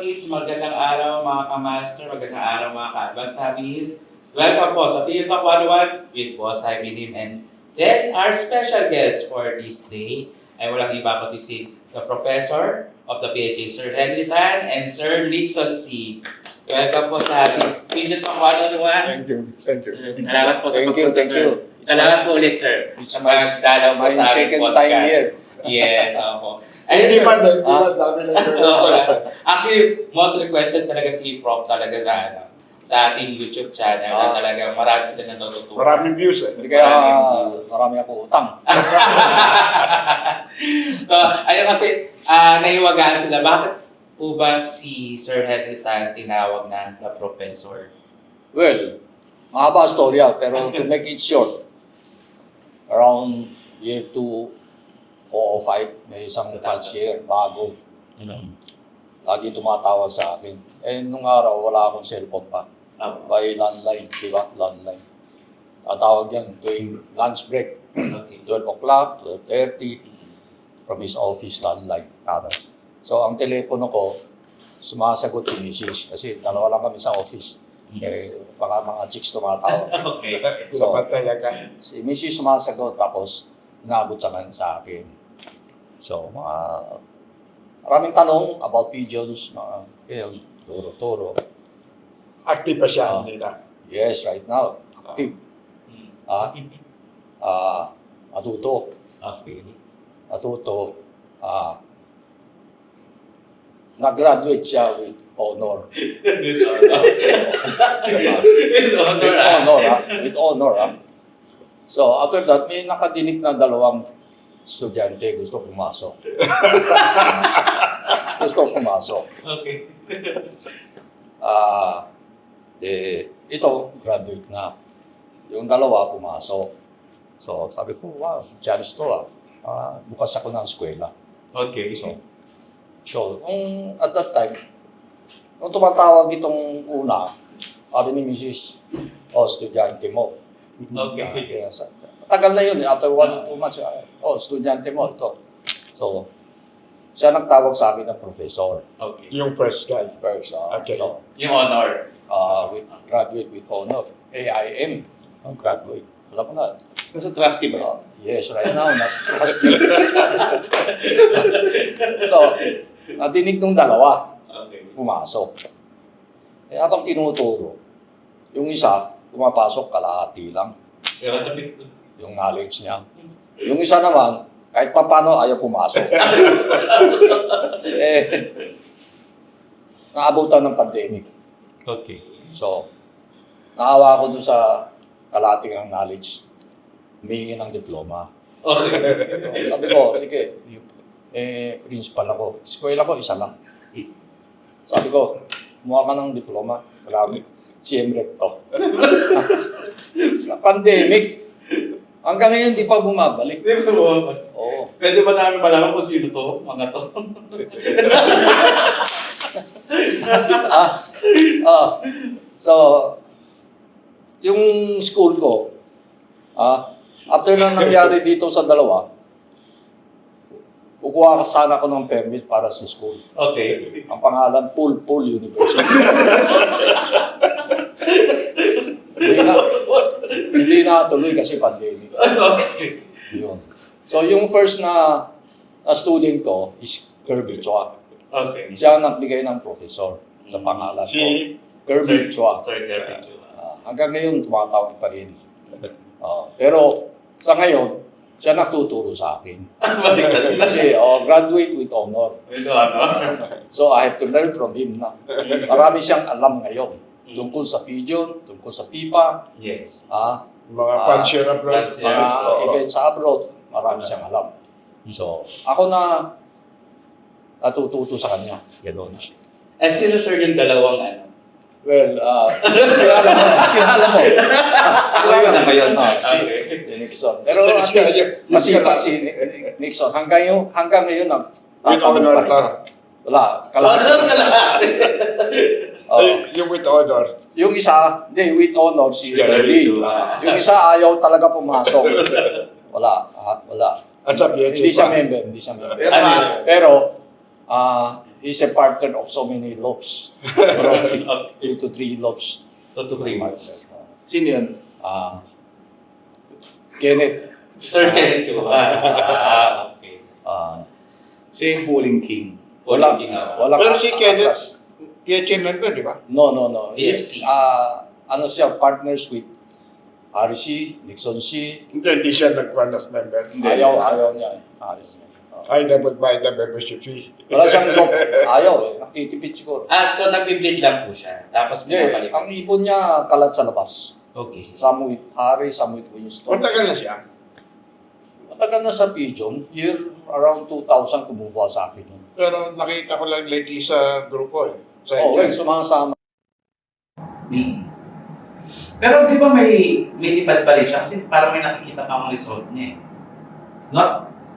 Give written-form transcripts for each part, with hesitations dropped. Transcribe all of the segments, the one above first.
kapatids, magandang araw mga ka-master, magandang araw mga ka-advanced hobbies. Welcome po sa Tito Talk 101 with Boss Jaime Lim. And then our special guest for this day ay walang iba kundi si the Professor of the PHA, Sir Henry Tan and Sir Nixon C. Welcome po sa ating Tito Talk 101. Thank you. Thank you. Sir, salamat po sa Thank you. pagpunta, Thank sir. you. Salamat po ulit, sir. It's Sa pagdalaw po my sa aming second podcast. time here. Yes, opo. Hindi man, dami na request. Actually, most requested talaga si Prof talaga na ano, sa ating YouTube channel na talaga marami sila natututunan. Maraming views eh. Kaya marami ako utang. So, ayun kasi, naiwagaan sila. Bakit po ba si Sir Henry Tan tinawag na the Professor? Well, mahaba storya, pero to make it short, around year 2005, may isang cashier, bago. Lagi tumatawag sa akin. Eh, nung araw, wala akong cellphone pa. By landline, di ba? Landline. Tatawag yan tuwing lunch break. Okay. 12 o'clock, 12:30, from his office, landline. So, ang telepono ko, sumasagot si Mrs. Kasi dalawa lang kami sa office. Eh, baka mga chicks tumatawag. Okay. So, ka. si Mrs. sumasagot, tapos inabot sa akin. So, maraming tanong about pigeons, mga turo-turo. Active pa siya, hindi na. Yes, right now, active. Matuto. Okay. Matuto. Nag-graduate siya with honor. With honor, With honor, So, after that, may nakadinig na dalawang estudyante gusto pumasok. Okay. Ito, graduate na. Yung dalawa pumasok. So, sabi ko, wow, chance to bukas ako ng eskwela. Okay. So, at that time, nung tumatawag itong una, sabi ni Mrs., estudyante mo. Okay. Matagal na yun, after 1-2 months, estudyante mo, ito. So, siya nagtawag sa akin ng professor. Okay. Yung first guy. First, Okay. so, Yung honor. graduate with honor. AIM, ang graduate. Alam ko na. Nasa trustee ba? Yes, right now, nasa trustee. So, nadinig nung dalawa, Okay. pumasok. Eh, habang tinuturo, yung isa, pumapasok kalahati lang, yung knowledge niya. Yung isa naman, kahit papano ayaw pumasok. Naabutan ng pandemic. Okay. So, naawa ako dun sa kalahati ng knowledge. Humingi ng diploma. Okay. Sabi ko, sige, principal ako. Eskwela ko, isa lang. Sabi ko, kumuha ka ng diploma. Grabe, CM Recto. Sa pandemic, hanggang ngayon di pa bumabalik. Hindi ba mo? Oo. Pwede ba namin malaman kung sino to? Mga to? So, yung school ko, after na nangyari dito sa dalawa, kukuha ka sana ako ng permit para sa school. Okay. Ang pangalan, Pool University. Hindi na tuloy kasi pandemic. Okay. Yun. So, yung first na student ko is Kirby Chua. Okay. Siya ang nagbigay ng professor sa pangalan ko. Si Kirby Chua. Sir Kirby Chua. Hanggang ngayon, tumatawag pa rin. Pero sa ngayon, siya nagtuturo sa akin. Kasi graduate with honor. Ito ano? So I have to learn from him na. Marami siyang alam ngayon. Tungkol sa pigeon, tungkol sa pipa, Yes. mga puncher abroad. Puncher. mga events sa abroad, marami siyang alam. So, ako na natututo sa kanya. Ganon. Eh, sino sir yung dalawang ano? Well, kilala mo. Kilala mo yun. Si Nixon. Pero at least, masipag si Nixon. Hanggang ngayon, With honor ka. Wala, kalahati. Yung with honor. Yung isa, hindi, with honor, si Kirby. Kirby. Yung isa, ayaw talaga pumasok. Wala. At sa Hindi siya member. Ano yun? Pero, he's a partner of so many loaves. Around 2 to 3 loaves. 2 to 3 months. Sino yun? Kenneth. Sir Kenneth Chu. Okay. Siya yung Pulling King. Wala. Pero si Kenneth, PHA member, di ba? No. PFC. Ano siya, partners with RC, Nixon C. Hindi siya nagkuhan as member. Hindi. Ayaw niya. Ay, nagbayad ng membership fee. Wala siyang lock. Ayaw eh. Nakitipid siguro. So nagbi-bleed lang po siya. Tapos Hindi, pinapalipat. ang ibon niya kalat sa labas. Okay. Some with Harry, some with Winston. Matagal na siya. Matagal na sa Pigeon. Year around 2000 kumuha sa akin yun. Pero nakita ko lang lately sa grupo eh. Sa Oo, inyo. sumasama. Pero di ba may lipad pa rin siya? Kasi parang may nakikita pa ang result niya eh.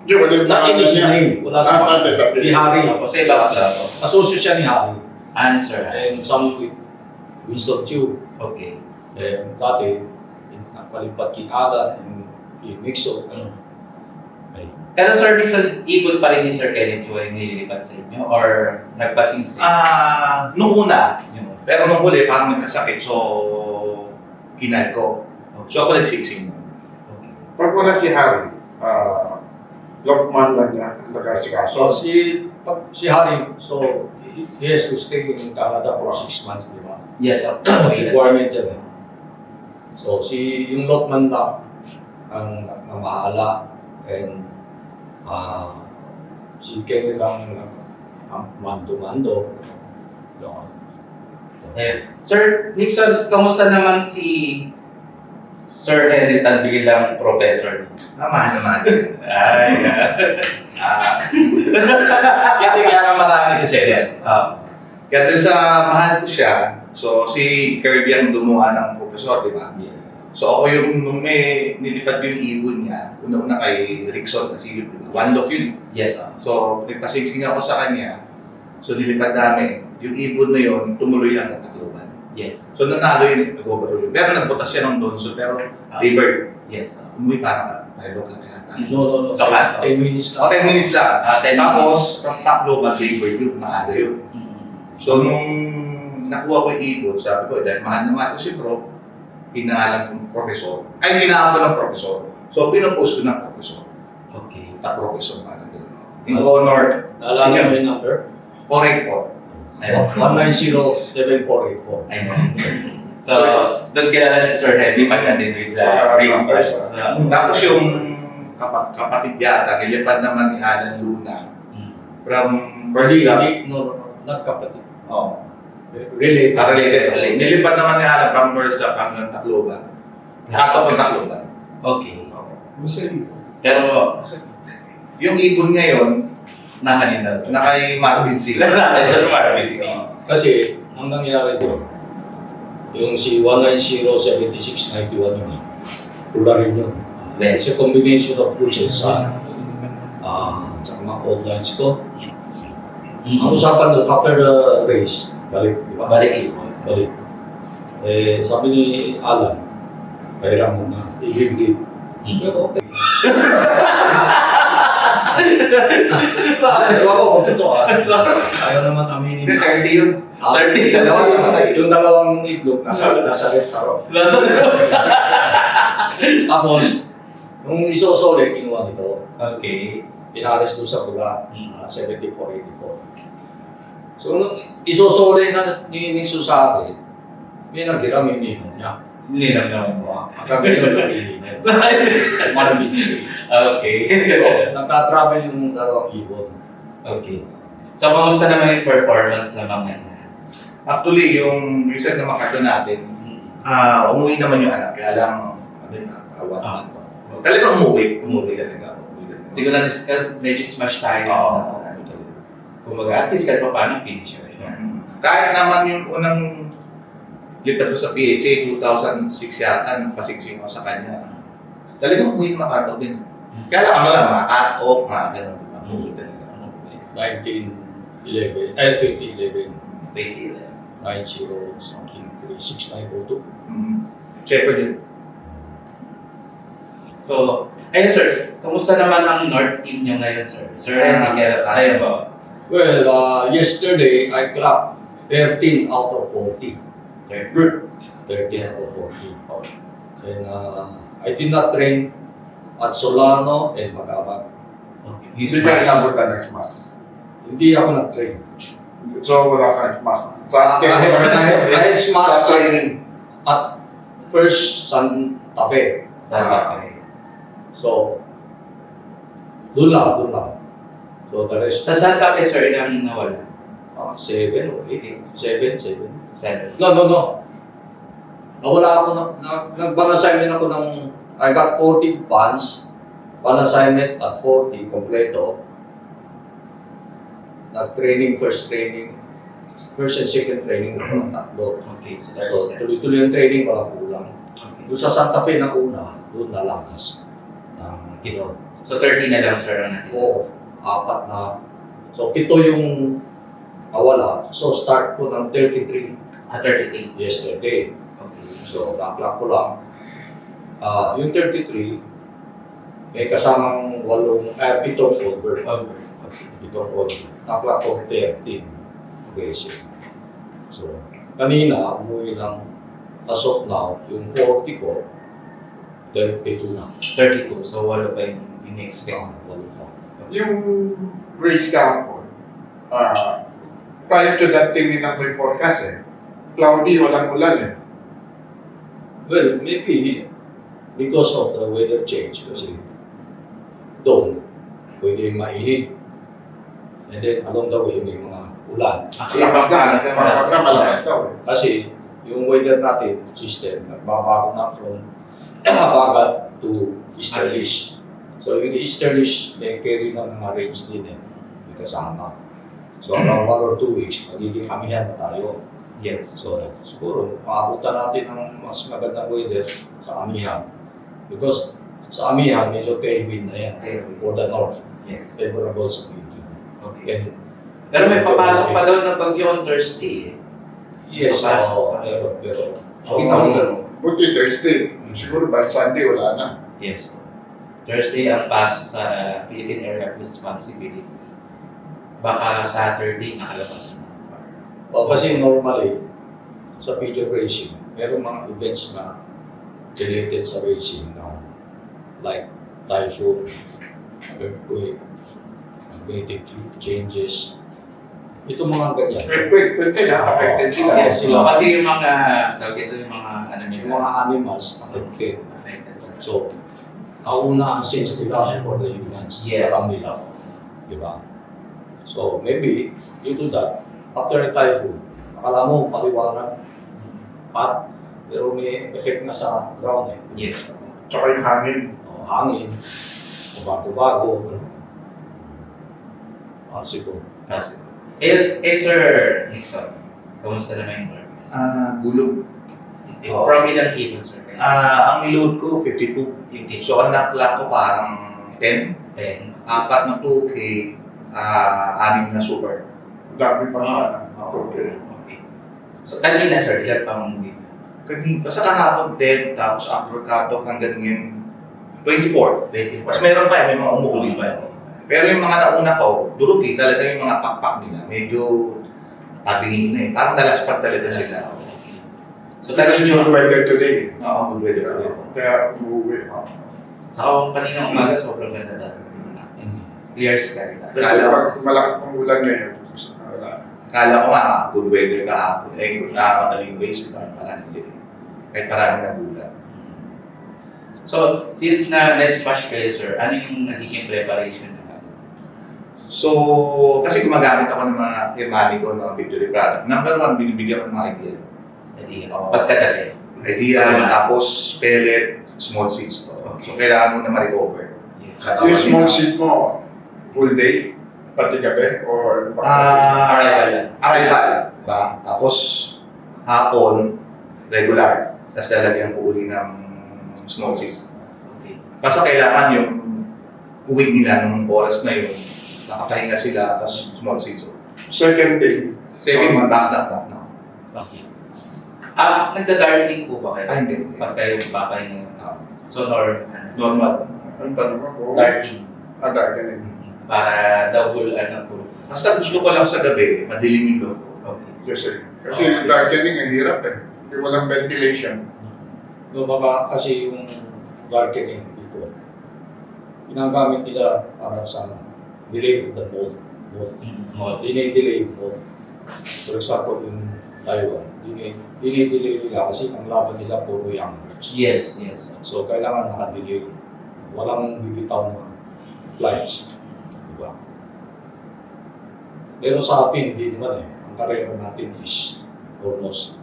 Di ba, di ba? Not in his name. Wala sa ni Harry. Tapos sa ibang klaro. Asosyo siya ni Harry. Answer. And some with Winston Chu. Okay. And dati, nagpalipat kay Alan and kay Nixon. Pero Sir Nixon, ibon pa rin ni Sir Kenneth Chu ay nililipat sa inyo? Or nagpasingsing? Nung una, Yun. pero nung huli, parang nagkasakit, so kinal ko. So ako nagsiksing. Okay. Pag wala si Harry, Lokman lang niya, nag-asikaso. So si Harry, so he has to stay in Canada for 6 months, di ba? Yes, okay. Requirement yan eh. So yung Lokman lang ang namahala and si Kenny lang ang mando-mando. Sir Nixon, kamusta naman si Sir Henry Tan bilang professor? Mahal naman. Ay, Kasi kaya marami kasi. yes. Kaya dun sa mahal ko siya, so si Kirby ang gumawa ng professor, di ba? Yes. So ako yung nung may nilipad yung ibon niya, una-una kay Rickson kasi yun, one love yun. Yes. So nagpasingsing ako sa kanya, so nilipad namin. Yung ibon na yun, tumuloy hanggang Tacloban. Yes. So nanalo yun, nag-overall yun. Pero nagbutas siya ng Donso, pero Daybird, Yes. umuwi parang 5 o'clock na yata. No. So, 10 minutes O, 10 minutes lang. 10 Tapos, from Tacloban, Daybird yun, maaga yun. So nung nakuha ko yung ibon, sabi ko, dahil mahal na mahal ko si Bro, pinahalan ng professor. Ay, pinahalan ko ng professor. So, pinopost ko ng professor. Okay. Professor, parang gano'n. In honor, Naalala mo yung number? correct po. 190-7484. Ayun. So, doon kilala si Sir Henry pagdating with the ring versions. Tapos yung kapatid yata, nilipad naman ni Alan Luna from first love. No, not kapatid. Oh, Related. related. Nilipad naman ni Alan from first love hanggang Tacloban. Kato pag Tacloban. Okay. Pero, Yung ibon ngayon, nahanin na sir. na kay Marvin C. Nahanin Sir Marvin. Kasi, ang nangyari doon, yung si 190-7691 yun, pula rin yun. It's a combination of roots and sun. Tsaka mga old lines ko. Ang usapan doon, after the race, balik, di ba? Balik. Balik. Sabi ni Alan, kailangan mo na, i-give. Pero okay. Ewan ko kung totoo ayaw naman aminin. 30 yun. 30. Yung dalawang itlog, nasa red taro. Tapos, nung isosole, kinuha nito. Okay. Pinares doon sa pula, 74-84. So, nung isosole na ni Nixon sa akin, may nagkira, may ninong niya. Nilam naman mo. Ang kagayon na pininin. Marvin C. Okay. Pero, nagtatravel yung dalawang ibon. Okay. So, kamusta naman yung performance ng mga Actually, yung research na makarto natin, umuwi naman yung anak. Kaya lang, talaga umuwi. Umuwi talaga. Siguro medyo smash tayo. Oo. Kumbaga, at least kahit pa paano finisher siya. Kahit naman yung unang lipad ko sa PHA, 2006 yata, nagpasiksing ako sa kanya. Talagang umuwi na makarto din. Kaya lang, mga cut-off, mga ganun. Umuwi talaga. 2011. 2011. 90 something 6902. Shepherd yun. So, ayun sir, kamusta naman ang North team niyo ngayon sir? Sir Henry, kayo ba? Well, yesterday I clocked 13 out of 40. Good. 13 out of 40. And I did not train at Solano and Magabat. Okay. Hindi ka inabutan ng smash. Hindi ako nag-train. So, wala kang smash. Sa I smashed sa training. at first Santa Fe. Santa Fe. So, doon lang. So, the rest, Sa Santa Fe, sir, ilang nawala? 7 or 8. 7. 7. No. Nawala ako nag-ban-assignment ako ng, I got 40 bonds, ban-assignment at 40, kompleto. Nag-training, first and second training, walang tatlo. Okay, so So, 37. tuloy-tuloy ang training, walang kulang. Okay. Doon sa Santa Fe na una, doon nalakas. Kilo. So 30 na lang, sir, ang natin. 4, 4 na. So, 7 yung nawala. So, start ko ng 33 33. yesterday. Okay. So, na-clock ko lang. Yung 33, may kasamang 7 over. Over. 7 over. Na-clock ko 13. Basic. So, kanina, umuwi ng tasok na yung 40 ko, 32 na. 32. So, walo pa yung in-expect. Walo pa. Yung race kahapon, prior to that thing nilang may forecast cloudy, walang ulan Well, maybe because of the weather change kasi doon, pwede mainit. And then along the way, may mga ulan. Malakas na malakas daw Kasi yung weather natin, system, nagbabago na from bagat to easterlish. So yung easterlish, may carry ng mga range din may kasama. So around 1 or 2 weeks, magiging amihan na tayo. Yes. So siguro, maabutan natin ng mas magandang weather sa amihan. Because sa amihan, medyo tailwind na yan for the north. Yes. Favorable sa Philippines. Okay. And Pero may papasok pa daw na bagyo on Thursday. yes, Papasok. pero Kita mo na, buti Thursday. Siguro by Sunday wala na. Yes. Thursday ang pasok sa Philippine Area of Responsibility. Baka Saturday nakalabas na. kasi normally, sa video racing, merong mga events na related sa racing na like typhoon, earthquake, magnetic field changes. Ito mga ganyan. Pwede na, affected sila. Oo, Yes, sila. kasi yung mga, tawag ito yung mga, ano nila. Yung mga animals affected. affected. So, nauna ang sense nila for the humans. Yes. Alam nila. Diba? So, maybe, due to that, after a typhoon, akala mo maliwanag, hot, pero may effect na sa ground Yes. Tsaka yung hangin. hangin, bago-bago. Siguro. Kasi. Sir Nixon, kamusta naman yung work? Gulong. From ilang people, sir? Ang niload ko, 52. 50. So, ang na-clock ko parang 10. 10. 4 na 2K, 6 na super. Dami pa Ah. Okay. Okay. So, kanina, sir, ilan pang week? Kanina, basta kahapon 10, tapos after cut-off hanggang ngayon, 24. 24. Mas meron pa may mga umuuli pa. Pero yung mga nauna ko, durugi talaga yung mga pakpak nila. Medyo tabingin na Parang nalaspag talaga sila. So, Kasi talagang yung yung weather today. Oo, good weather ulit. Kaya umuwi. Saka kung kanina umaga, sobrang ganda talaga. Clear sky. Kasi pag malakas pang ulan ngayon, wala na. Kala ko good weather kahapon. Good na madaling ways. Parang hindi. Kahit parang nagulat. So, since na-smash kayo, sir, ano yung nagiging preparation na? So, kasi gumagamit ako ng mga Hermani ko ng victory product. Number 1, binibigyan ko ng mga idea. Hindi. Oo. Pagkadali. Idea, tapos pellet, small seeds. So, kailangan mo na ma-recover. Yung small seed mo, whole day, pati gabi, or Arrival lang. Arrival. Diba? Tapos, hapon, regular. Tapos lalagyan ko uli ng small seeds. Okay. Basta kailangan yung uwi nila nung oras na yun, nakapahinga sila, tapos small seeds. second day. Second, back na. Okay. Nagda-darkening po ba kayo? Ay, hindi. Pag kayo papahinga. So, Normal. Ang tanong ko, darkening. darkening. para the whole tulog. Basta gusto ko lang sa gabi, madilim yung loob. Okay. Kasi yung darkening ang hirap eh. Hindi walang ventilation. No, baka kasi yung darkening dito, ginagamit nila para sa delay of the mold. Dine-delay yung mold. For example, in Taiwan, dine-delay nila kasi ang laban nila puro young birds. Yes, yes. So, kailangan naka-delay. Walang bibitaw na flights. Diba? Pero sa atin, hindi naman eh. Ang karera natin is almost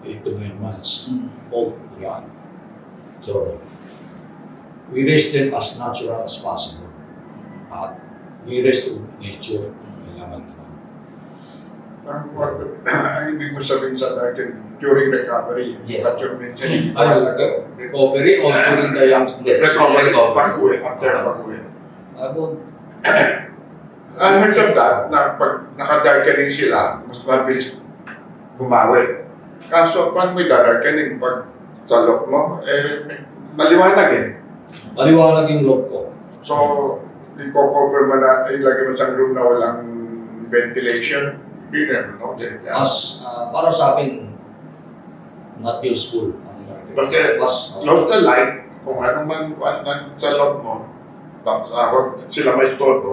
8 to 9 months old. Yan. So, we raise them as natural as possible. At we raise to nature. Kailangan naman. Ang ibig mo sabihin sa darkening, during recovery, Yes. that you're mentioning. Recovery or during the young Recovery, pag-uwi, after pag-uwi. About I heard of that, na pag naka-darkening sila, mas mabilis bumawi. Kaso, paano may darkening pag sa lock mo, maliwanag eh. maliwanag yung loob ko. So, i-cover mo na, ilagay mo sa room na walang ventilation, binner, no? As para sa akin, not useful. Kasi close the light, kung ano man sa loob mo, tapos huwag sila may store ko,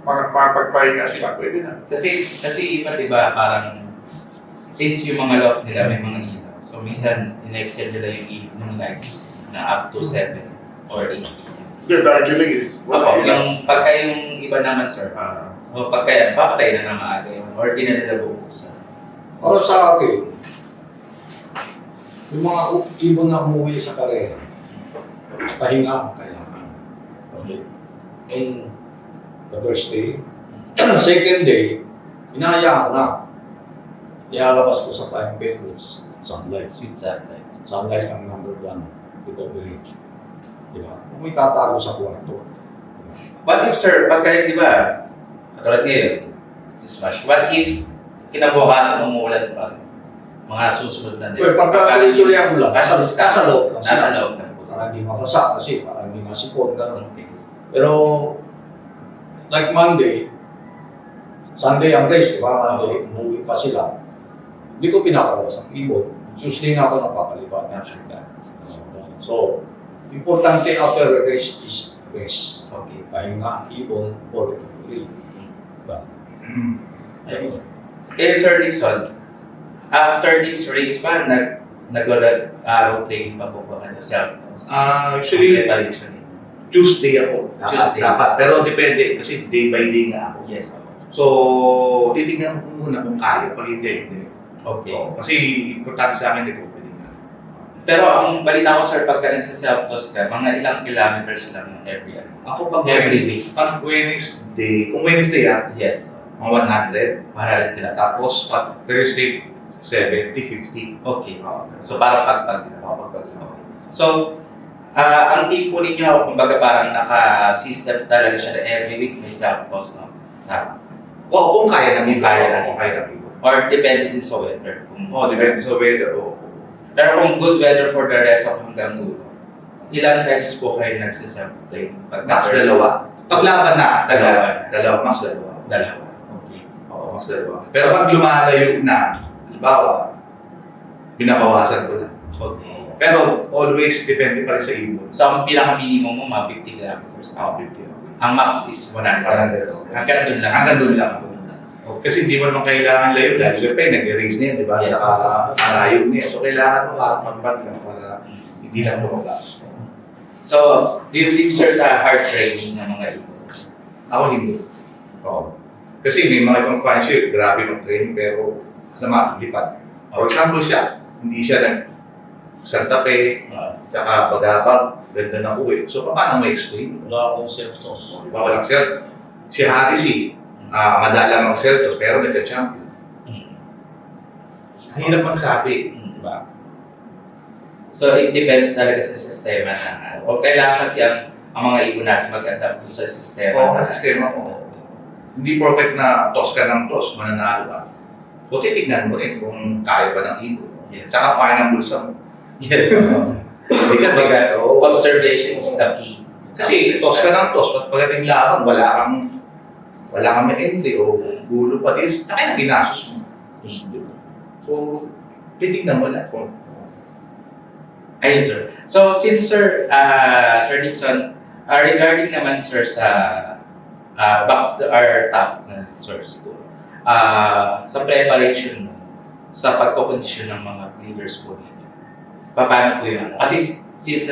mapagpahinga sila, pwede na. Kasi iba, di ba, parang since yung mga loft nila may mga ilaw, so minsan in-extend nila yung ilaw ng light na up to 7 or 8. The darkening is, Opo, yung pagka yung iba naman, sir, Ah, so pagka papatay na ng maaga yun, or di na nila bubuksan. Para sa akin, yung mga ibon na umuwi sa karera, pahinga ang kailangan. Okay? In the first day, second day, hinahayaan ko na. Ilalabas ko sa flying bed with sunlight. Sweet sunlight. Sunlight ang number 1 recovery. Diba? Kung may tatago sa kwarto. What if, sir, pagka, di ba, katulad ngayon, smash, what if kinabukasan umuulan pa? Mga susunod na Well, pagka tuloy-tuloy ang ulan, nasa loob lang Nasa sila. loob lang po. Para hindi mabasa kasi, para hindi masipon, gano'n. Okay. Pero, like Monday, Sunday ang race, di ba? Monday, umuwi pa sila. Hindi ko pinapalabas ang ibon. Tuesday na ako napapaliban. So, importante after the race is rest. Okay. Pahinga, ibon, for recovery. Diba? Ayun. Kaya Sir Dixon, after this race pa, nag-road training pa po ba kayo sa Actually, preparation? Tuesday ako. Tuesday. Dapat. Pero depende kasi day by day nga ako. Yes, ako. So, titignan ko muna kung kaya. Pag hindi. Okay. Kasi importante sa akin, recovery nga. Pero ang balita ko, sir, pagka nagsa-self-toss ka, mga ilang kilometers lang every ano? Ako pag Every week. Pag Wednesday, kung Wednesday Yes. mga 100. Mahal kilometers. Tapos pag Thursday, 70, 50. Okay. Oo. So, para pagpag. Kapag So, ang team po ninyo, kumbaga parang naka-system talaga siya na every week may self-toss, no? Tama. kung kaya ng iba. Kung kaya ng Kung kaya ng iba. Or depende din sa weather. Depende sa weather. Pero kung good weather for the rest of hanggang dulo, ilang times po kayo nagsiself-train? Max dalawa. Paglaban na. Dalawa. Max dalawa. Dalawa. Okay. Oo, mas dalawa. Pero pag lumalayo na, halimbawa, binabawasan ko na. Okay. Pero always depende pa rin sa ibon. So, ang pinaka-minimum mo, mga 50 kilometers. Ako, 50. Ang max is 100 kilometers. Hanggang doon lang. Hanggang doon lang. Kasi hindi mo naman kailangan layo dahil siyempre nag-race na yan, di ba? Yes. Nakalayo niya. So kailangan mo parang mag-bag lang para hindi lang bumagas. So, do you believe, sir, sa hard training ng mga ibon? Ako hindi. Oo. Kasi may mga ibang fans siya, grabe mag-training pero sa lipad. For example siya, hindi siya Santa Fe, tsaka Bagabag, ganda na uwi. So paano mo explain? Wala akong self-toss. Di ba walang self? Si Harris, madala mag-self pero nagka-champion. Ang hirap magsabi. Diba? So, it depends talaga sa sistema ng ano. O kailangan kasi ang mga ibon natin mag-adapt sa sistema. Oo, ang sistema mo. Hindi perfect na toss ka ng toss, mananalo ka. O titignan mo rin kung kaya ba ng ibon. Yes. Tsaka kaya ng bulsa mo. Yes. Hindi ka Observation is the key. Kasi tos ka ng tos, at pagdating laban, wala kang ma-entry o gulo pa din, na ginastos mo. So, titignan mo lang kung Ayun, sir. So, since Sir Dixon, regarding naman, sir, sa back to our top na source ko, sa preparation mo, sa pagkokondisyon ng mga leaders po ninyo, paano po yun? Kasi since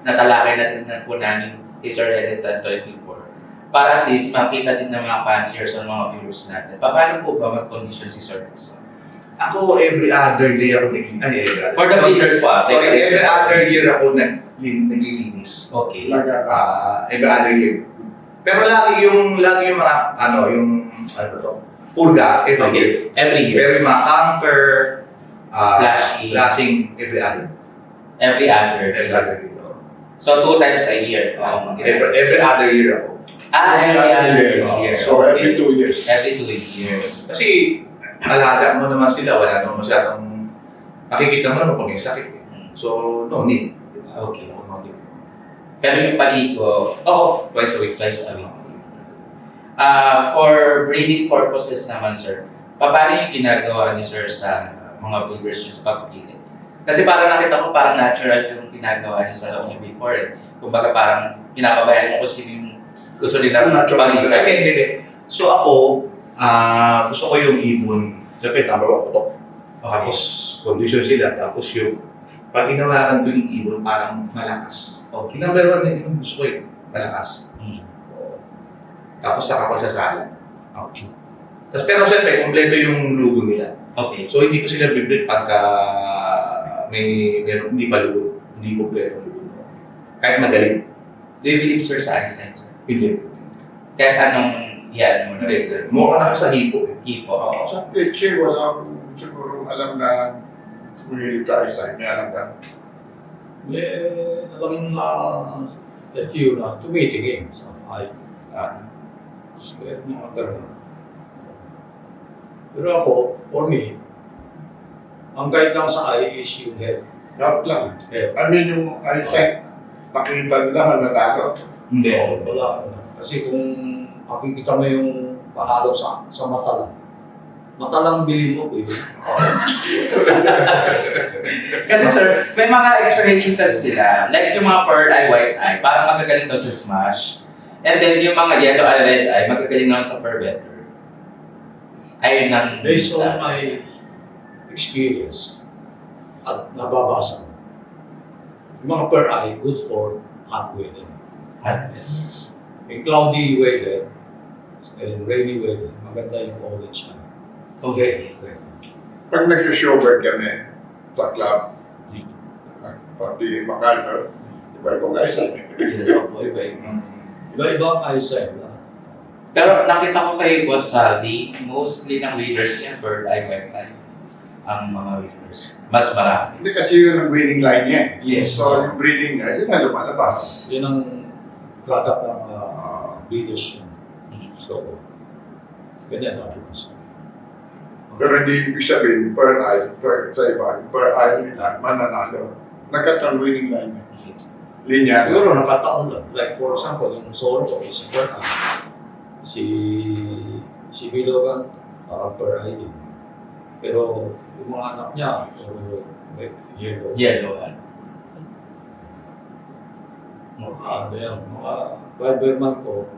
natalakay natin na po namin kay Sir Editan 24, para at least makita din ng mga fanciers o mga viewers natin, paano po ba mag-condition si Sir Dixon? ako every other day ako For the leaders po, every other year ako naglilinis. Okay. Every other year. Pero lagi yung mga yung to? Purga every year. Every year. Pero yung mga camper, Flashing. every other Every other. year. So, 2 times a year. Every other year ako. Every other year. So, every 2 years. Every 2 years. Kasi alaga mo naman sila, wala naman masyadong makikita mo naman kung may sakit. So, no need. Okay. No need. Pero yung paligo, Twice a week. twice a week. For breeding purposes naman, sir, paano yung ginagawa ni sir sa mga breeders yung sa pagpili? Kasi parang nakita ko parang natural yung ginagawa niya sa loob niya before eh. Kumbaga parang pinapabayaan mo kung sino yung gusto nila Natural. pag-isa. Hindi. So ako, gusto ko yung ibon. Siyempre, number 1 ko to. Tapos, condition sila. Tapos yung, pag ginawakan ko yung ibon, parang malakas. Okay. Number 1 na yung gusto ko yun, malakas. Tapos saka ko sasala. Okay. Tapos, pero siyempre, kompleto yung lugo nila. Okay. So, hindi ko sila bibrit pagka meron, hindi pa lugo. Hindi kompleto yung lugo. Kahit magaling. Do you believe, sir, sa eyesight, sir? Hindi. Kahit anong yan mo na, Hindi. sir? Mukha na sa hipo. Hipo. Oo. Sa peche, wala akong siguro alam na mahilig tayo sa may alam ka. Alam na a few na tumitingin sa ay mga ganun. Pero ako, for me, ang guide lang sa eye is yung head. Dapat lang. Head. I mean, yung eyesight, nakikita nila mananalo. Hindi. Wala. Kasi kung makikita mo yung panalo sa mata lang, mata lang bilhin mo, pwede. Kasi sir, may mga explanation kasi sila, like yung mga pearl eye, white eye, parang magagaling daw sa smash. And then yung mga yellow eye, red eye, magagaling naman sa fur better. Ayun ang Based on my experience at nababasa, yung mga per eye, good for hot weather. In cloudy weather and rainy weather, maganda yung orange eye. Okay. Pag nag-showbird kami sa club, pati MacArthur, iba-ibang eyesight. Yes, okay, okay. Iba-iba ang eyesight. Pero nakita ko kay Boss Saldi, mostly ng readers niya, bird eye, white eye. Ang mga readers. Mas marami. Hindi kasi yun ang breeding line niya. Yes. So, yung breeding niya, yun na lumalabas. Yun ang product ng breeders. So, ganyan natin. Pero hindi ibig sabihin, per eye, sa iba, per eye nila, mananalo. Nagkataon winning line niya. Linya. Siguro nakataon lang. Like for example, yung solo ko is per eye. Si Bilogan, parang per eye din. Pero yung mga anak niya, yellow. Yellow. Ano yan, mga Doberman ko,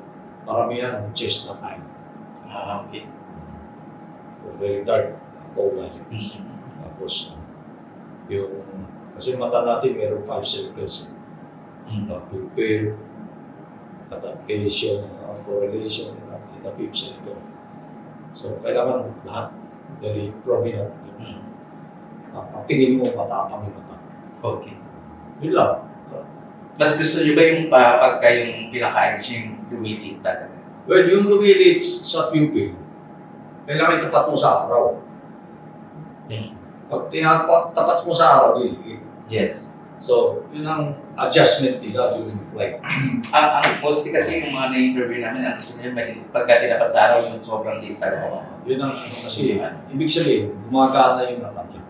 maramihan ang chest na eye. Okay. Very dark, color. Tapos, yung, kasi mata natin meron 5 circles. Pupil, adaptation, correlation, in the 5th circle. So, kailangan lahat very prominent. Ang tingin mo, matapang yung mata. Okay. Yun lang. Mas gusto niyo ba yung pagka yung pinakain yung lumisit talaga? Well, yung lumilit sa pupil, kailangan tapat mo sa araw. Pag tapat mo sa araw, liliit. Yes. So, yun ang adjustment nila during flight. Ang mostly kasi yung mga na-interview namin, ang gusto nila maliit. Pagka tinapat sa araw, yung sobrang liit talaga. Yun ang kasi, ibig sabihin, gumagana yung mata niya.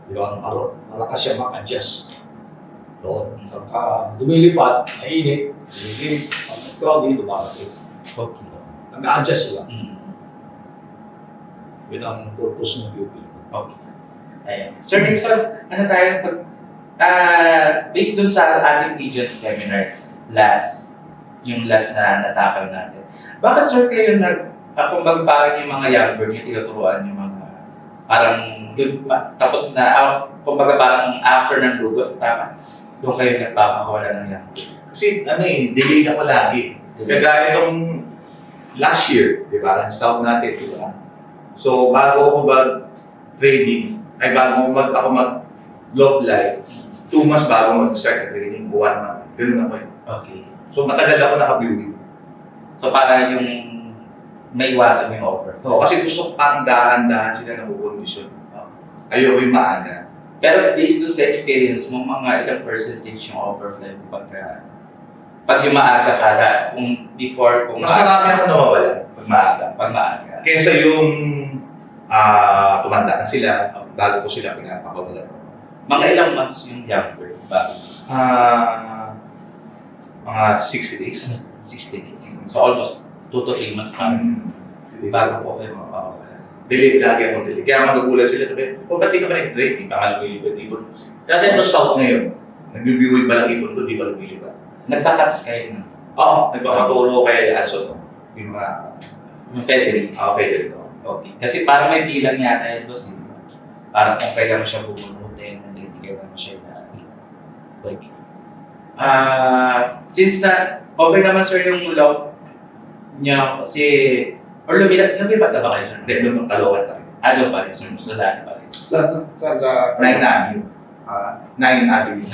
Di ba? Malakas siya mag-adjust. Doon. Pagka lumilipat, mainit, lumilip, pag crowded, lumarating. Okay. Nag-a-adjust sila. Mm. Yun ang purpose ng pupil. Okay. Ayan. Sir Nixon, ano tayo pag based dun sa ating region seminar yung last na natakal natin. Bakit sir kayo kumbaga parang yung mga young bird yung tinuturuan yung mga parang tapos na kumbaga parang after ng lugot, tama? Doon kayo nagpapakawala ng young bird. Kasi delay ako lagi. Kagaya nung last year, di ba? Stop natin, di ba? So, bago ako mag-training, bago ako mag-love life, 2 months bago mag-start na training, 1 month. Ganun ako eh. Okay. So, matagal ako naka-viewing. So para yung may iwasan yung overflow. So, kasi gusto ko parang dahan-dahan sila nakukondisyon. Ayoko yung maaga. Pero based dun sa experience mo, mga ilang percentage yung overflow pag yung maaga ka na, kung before, kung Mas marami ako nawawala pag maaga. pag maaga. Kesa yung tumanda na sila, bago ko sila pinapakawalan. Mga ilang months yung younger bago Mga 60 days. 60 days. So almost 2 to 3 months pa bago po kayo makakawala. Delay, lagi akong delay. Kaya magugulat sila sabi, ba't di ka pa nag-training? Baka lumilipat ibon. Kasi ito south ngayon, nag-review pa lang ibon ko, di pa lumilipat. Nagka-cuts kayo na. Oo, nagpapaturo kaya Alson. Yung mga Yung February. feather ko. Okay. Kasi parang may bilang yata yun, boss. Parang kung kailan mo siya bubunutin, hindi kailan mo siya like, since na okay naman sir yung love niya kasi or lumipat na ba kayo sir? Hindi, doon magkalokat kami. Ano pa rin sir? Sa dati pa rin. Sa 9 Avenue. 9 Avenue.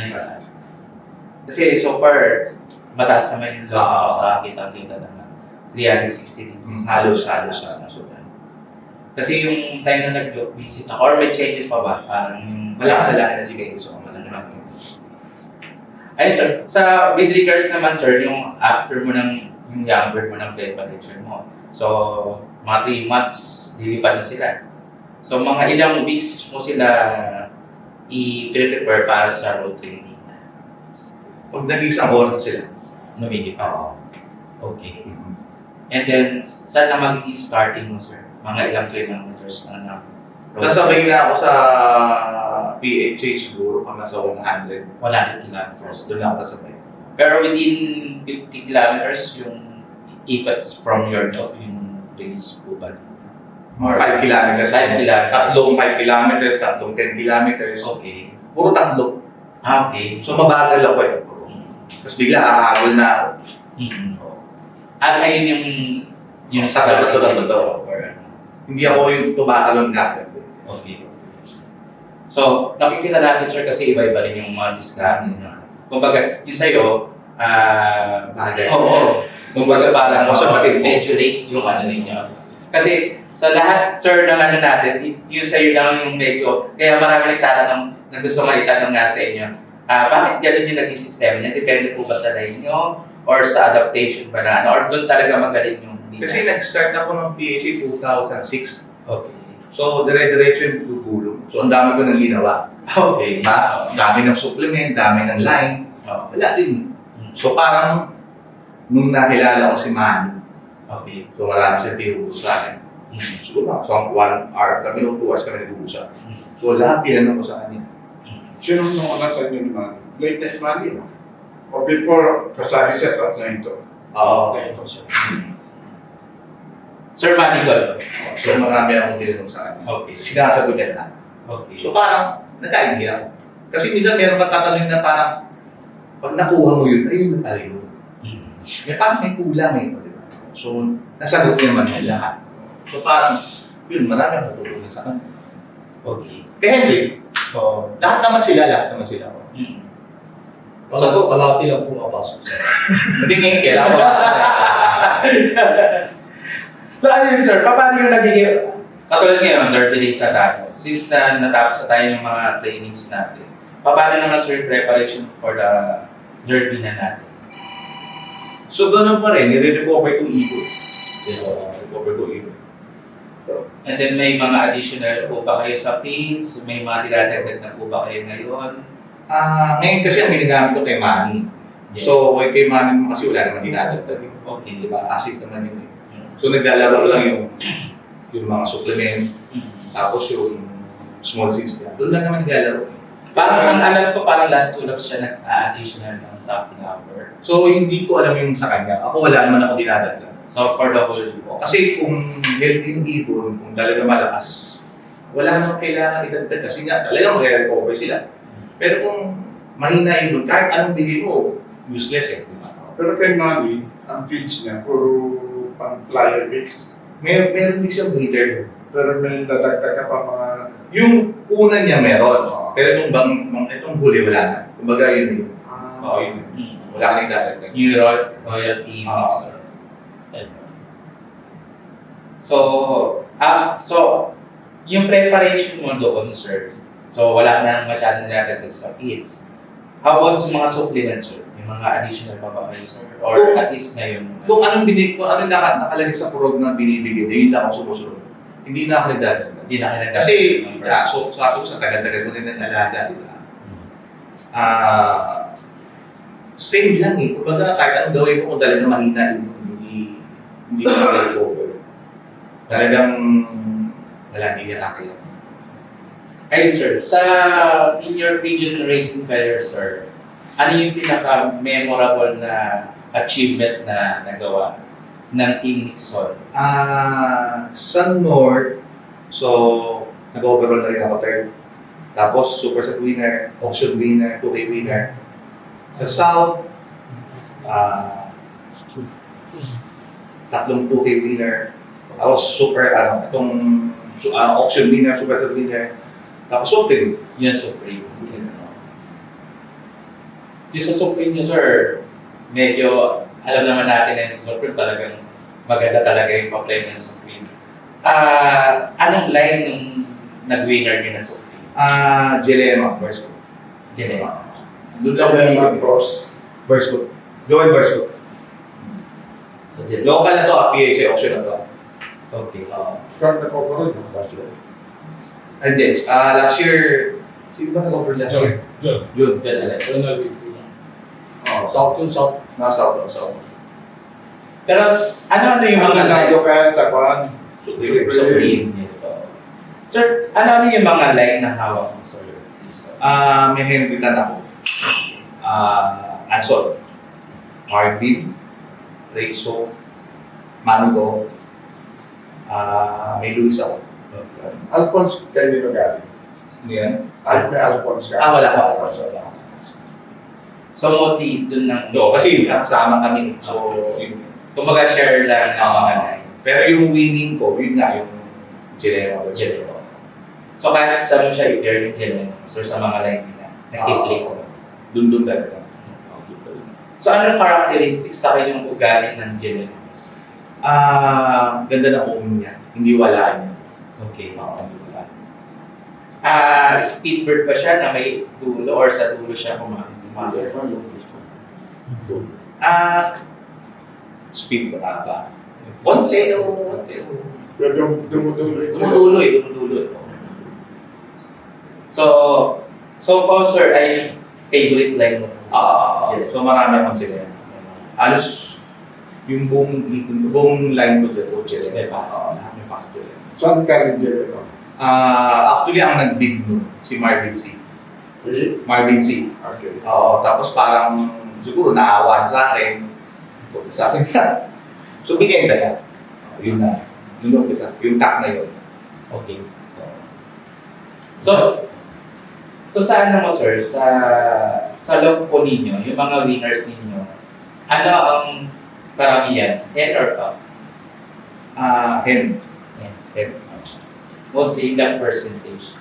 Kasi so far, mataas naman yung love ako sa kita-kita naman. 360 degrees. Halos. Kasi yung time na nag-visit ako, or may changes pa ba? Parang yung... Wala ka lalaki na sigay gusto ko malaki. Ayun sir, sa with regards naman sir, yung after mo yung younger mo ng preparation mo. So, mga 3 months, lilipat na sila. So, mga ilang weeks mo sila i-prepare para sa road training. Pag nag-isang oras sila. Lumilipat. Okay. And then, saan na magiging starting mo sir? Mga ilang kilometers na road Nasabay na ako sa PHA siguro pag nasa 100. 100 kilometers. Doon na ako nasabay. Pero within 50 kilometers, yung ikot from your dog, yung release po ba? Mga 5 kilometers. 5 kilometers. Tatlong 5 kilometers, tatlong 10 kilometers. Okay. Puro tatlo. Okay. So mabagal ako eh. Tapos bigla hahabol na ako. Mm-hmm. Ayun yung Sa tatlo. or ano. Hindi ako yung tumatalon agad. Okay. So, nakikita natin sir kasi iba-iba rin yung mga diskarte niya. Kumbaga, yung sa'yo, Bagay. oo. Kumbaga parang Sa bakit mo? medyo late yung ano ninyo. Kasi sa lahat, sir, ng ano natin, yung sa'yo lang yung medyo, kaya marami nagtatanong na gusto nga itanong nga sa inyo, bakit ganun yung naging sistema niya? Depende po ba sa line nyo? Or sa adaptation ba na ano? Or doon talaga magaling yung Kasi nag-start ako ng PHA 2006. Okay. So, dire-diretso yung tutulong. So, ang dami ko nang ginawa. Okay. Dami ng supplement, dami ng line. Oh. Wala din. So, parang nung nakilala ko si Manny, Okay. so marami siya tinuro sa akin. Siguro mga so 1 hour kami o 2 hours kami nag-uusap. So, lahat tinanong ko sa kanya. Sino nung anak sa inyo naman? Latest money, no? O before, kasali siya sa ito. Oo. Kaya ito siya. Sir Manigol. So, marami akong tinanong sa kanya. Okay. Sinasagot niya na. Okay. So, parang nagkaingi ako. Kasi minsan meron kang tatanungin na parang pag nakuha mo yun, ayun na pala yun. May parang may kulang eh. Di ba? So, nasagot niya man yung lahat. So, parang, yun, marami akong tutulungan sa kanya. Okay. Kaya Henry, So, lahat naman sila. Kala ko, kalahati lang pumapasok siya. Hindi ngayon, kailangan ko. So ano yun sir, paano yung nagiging, katulad ngayon, 30 days na tayo, since na natapos na tayo yung mga trainings natin, paano naman sir yung preparation for the derby na natin? So, ganun pa rin, nire-recover kong ibon. Recover kong ibon. And then may mga additional po ba kayo sa feeds? May mga dinadagdag na po ba kayo ngayon? Ngayon kasi ang ginagamit ko kay Manny. Yes. So, kay Manny mo kasi wala naman dinadagdag. Okay. Di ba? Acid naman yun eh. So, naglalaro lang yung mga supplement, tapos yung small seeds niya. Doon lang naman naglalaro. Parang ang alam ko, parang last 2 laps siya nag-additional ng sunflower. So, hindi ko alam yung sa kanya. Ako wala naman ako dinadagdag. So for the whole po. Kasi kung healthy yung ibon, kung talaga malakas, wala naman kailangan idagdag kasi nga talaga mag-recover sila. Pero kung mahina yung ibon, kahit anong bigay mo, useless eh. Pero kay Manny, ang feeds niya, puro pang-flyer mix. Meron din siyang breeder. Pero may dadagdag ka pa mga... Yung una niya meron, pero itong huli wala na. Kumbaga yun yun. Oo, yun. Wala ka nang dadagdag. New royalty mix. So yung preparation mo doon, sir, so wala na masyadong nadagdag sa feeds. How about sa mga supplements, sir? Yung mga additional pa ba kayo, sir? Or at least ngayon? Kung anong nakalagay sa prog na binibigay, yun lang ako sumusunod. Hindi na ako nagdadagdag. Hindi na kayo nagdagdag. Kasi, sa tagal-tagal ko din ng alaga, di ba? Same lang eh. Kumbaga, kahit anong gawin ko kung talagang mahina yun, hindi ko mag-recover. Talagang, wala, hindi niya kaya. Ayun, sir, in your pigeon racing career, sir, ano yung pinaka-memorable na achievement na nagawa ng Team Nixon? Sa North, so, nag-overall na rin ako third. Tapos, Super Set winner, Auction winner, 2K winner. Sa South, tatlong 2K winner. Tapos, Auction winner, Super Set winner. Tapos, Supreme. Yun, Supreme. Yung sa Supreme nyo, sir, medyo alam naman natin na sa Supreme talagang maganda talaga yung pa-play ng Supreme. Anong line nung nag-winner nyo na Supreme? Jelema, Burst. Jelema. Doon lang Mga cross. Burst. Joel Burst. So, Jelema. Local na to, PHA auction na to. Okay. Kung nag-overall na last year. And then, last year, sino ba nag-over last year? June. Yun, alam. South yung South. South. Pero ano yung Ang mga nanalo kaya sa kwan? Supreme? Yes. So, sir, ano yung mga line na hawak mo, sir? Please, sir. May Henritan ako. Ansol. Marvin. Rayso. Mango. May Luis ako. Alphonse, kaya hindi galing. Ano yan? May Alphonse ka. Wala ko. So mostly dun ng Kasi nakasama kami. So, yun. kumbaga share lang ng mga lines. Pero yung winning ko, yun nga, yung Jelema. Jeleno. So kahit sa mo siya i-clear yung Jeleno, so sa mga line nila, nag-click ko. Dun talaga. So anong characteristics sa kanyang ugali ng Jeleno? Ganda na home niya. Hindi walaan niya. Okay. Hindi walaan. Speedbird ba siya na may dulo or sa dulo siya kumain? Speed ba? Konti o. Pero dumuduloy. Dumuduloy. So far, sir, ay yung favorite line mo? So marami akong Jelena. Alos, yung buong line ko dito, Jelena. Lahat may pasok Jelena. Saan ka rin din? Actually, ang nag-big nun, si Marvin C. Marvin C. Okay. Tapos parang siguro naawa sa akin. Sabi niya. So bigyan niya. Yun na. Yung tap na yun. Okay. So sa ano mo, sir, sa love po ninyo, yung mga winners ninyo, ano ang karamihan? Head or cup? Hen. Head. Mostly ilang percentage?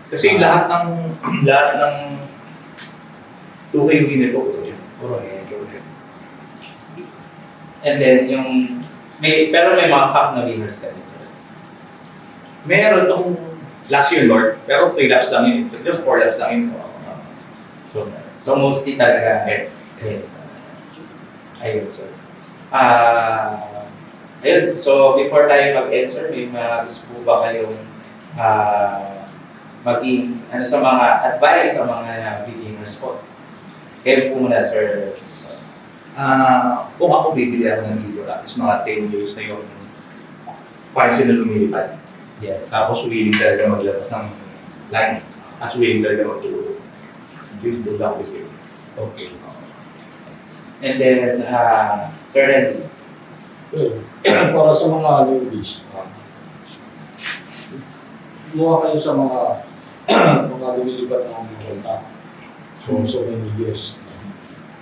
Kasi lahat ng 2K winner ko. Puro head. And then pero may mga cup na winners ka dito. Meron nung last year, Lord, pero 3 laps lang yun. Just 4 laps lang yun. So mostly talaga head. Ayun, sir. Ayun, so before tayo mag-answer, may mga gusto po ba kayong maging sa mga advice sa mga beginners members po. Kayo po muna, Sir. Kung ako bibili ako ng libro, at least mga 10 years na yung price na lumilipad. Yes. Tapos willing talaga maglabas ng line. Tapos willing talaga magtulog. Yun lang ako bibili. Okay. And then, Sir Randy. Para sa mga newbies, kumuha kayo sa mga mga lumilipat ng Bukolta. So many years.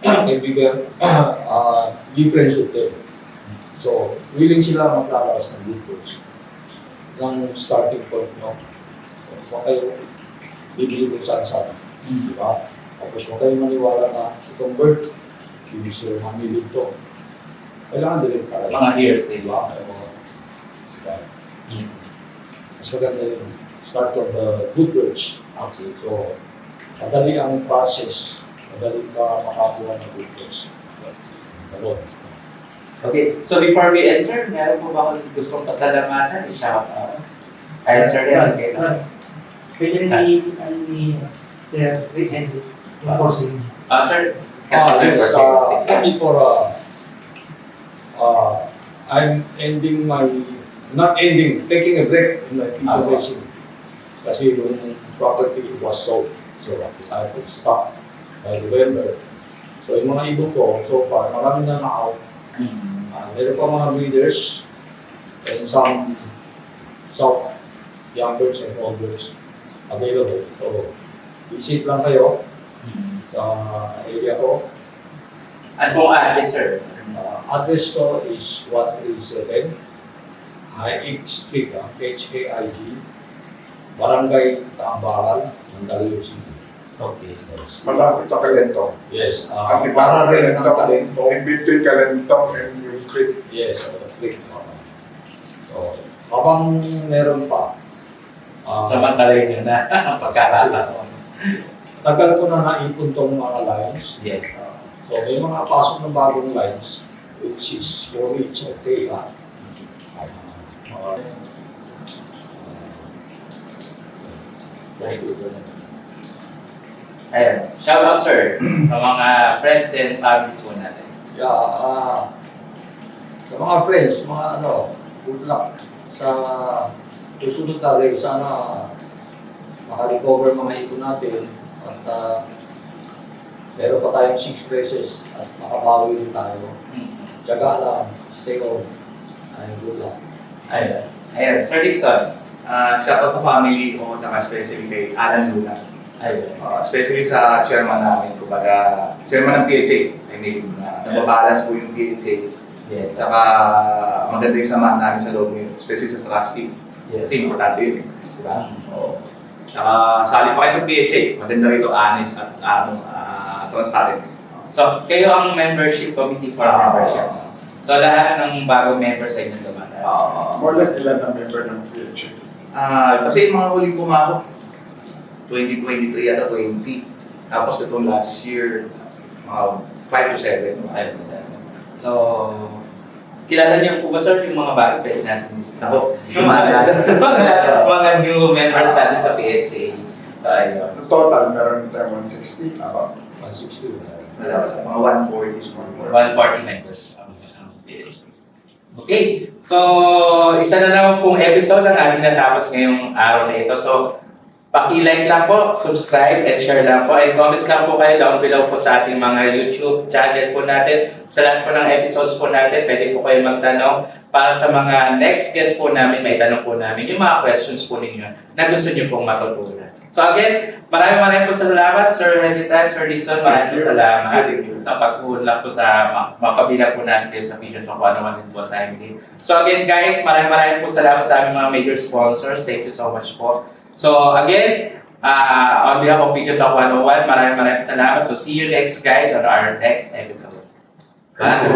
Kaibigan, difference with them. So, willing sila maglalabas ng details ng starting point, no? So, huwag kayo bibili kung saan-saan. Di ba? Tapos huwag kayo maniwala na itong bird, hindi sila mamili ito. Kailangan din para Mga hearsay. diba? Mas maganda yun. Start from the good words. Okay. So, madali ang process. Madali ka makakuha ng good words. Ganun. Okay, so before we enter, meron po ba akong gustong pasalamatan? I-shout out. Ayun, Sir Randy, kayo. Pwede ni Sir Rick and enforcing. Sir, Yes, before I'm ending my, not ending, taking a break in my integration. Kasi yung property was sold. So I could stop by November. So yung mga ibon ko, so far, marami na na-out. Meron pa mga breeders and some young birds and old birds available. So visit lang kayo sa area ko. At pong address, Sir. Address ko is 137 IH Street, HAIG, Barangay Taambaran, Mandaluyong City. Okay. Yes. Malapit sa Kalentong. Yes, Ang para rin ng talento. In between Kalentong and yung creek. Yes, click. So, habang meron pa, Samantalay nyo na ang pagkakataon. tagal ko na naipon tong mga lines. Yes. So, may mga pasok ng bagong lines, which is for each of the Ayun. Shout out, Sir, sa mga friends and families po natin. Yeah, sa mga friends, mga good luck sa susunod na rin. Sana makarecover mga ipon natin at meron pa tayong 6 races at makabawi rin tayo. Tiyaga lang, stay home, and good luck. Ayun. Ayun. Sir Dixon. Shout out sa family ko, saka especially kay Alan Luna. Ayun. Especially sa chairman namin, kumbaga, chairman ng PHA. I mean, nababalance po yung PHA. Yes. Saka maganda yung samahan namin sa loob nyo, especially sa trustee. Yes. Kasi importante yun. Diba? Oo. Saka sali pa kayo sa PHA, maganda rito, honest at transparent. So, kayo ang membership committee for membership. So, lahat ng bagong members sa inyong lumatas. More or less ilan na member ng PHA. Kasi yung mga huling pumako, 2023 at 20. Tapos itong last year, mga 5 to 7. 5 to 7. So, kilala niyo po ba, sir, yung mga bagong pwede natin? Ako, Yung mga new members natin sa PHA. So, ayun. Ang total, meron tayong 160. 160. mga 140 is 140 members. Okay, so isa na naman pong episode ang ating natapos ngayong araw na ito. So, paki-like lang po, subscribe, and share lang po. And comments lang po kayo down below po sa ating mga YouTube channel po natin. Sa lahat po ng episodes po natin, pwede po kayo magtanong. Para sa mga next guest po namin, may tanong po namin yung mga questions po ninyo na gusto nyo pong matutunan. So again, maraming po salamat, Sir Henry Tan, Sir Dixon, maraming po salamat sa pag-uunlak po sa makabilang po natin sa video sa kung ano man din po sa amin. So again guys, maraming po salamat sa aming mga major sponsors. Thank you so much po. So again, on behalf of Video Talk 101, maraming salamat. So see you next guys on our next episode. Bye!